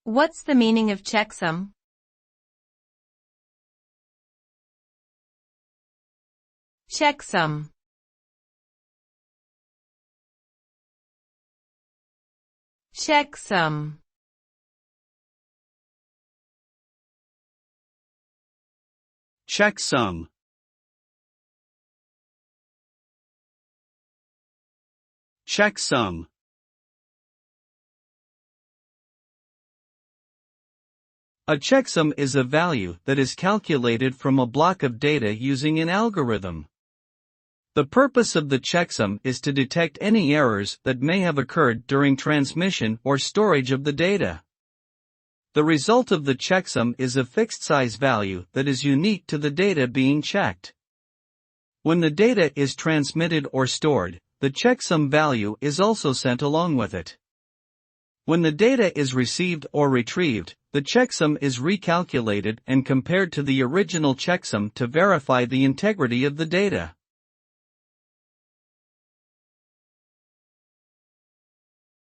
What's the meaning of checksum? Checksum. Checksum. Checksum. Checksum. A checksum is a value that is calculated from a block of data using an algorithm. The purpose of the checksum is to detect any errors that may have occurred during transmission or storage of the data. The result of the checksum is a fixed size value that is unique to the data being checked. When the data is transmitted or stored, the checksum value is also sent along with it. When the data is received or retrieved, the checksum is recalculated and compared to the original checksum to verify the integrity of the data.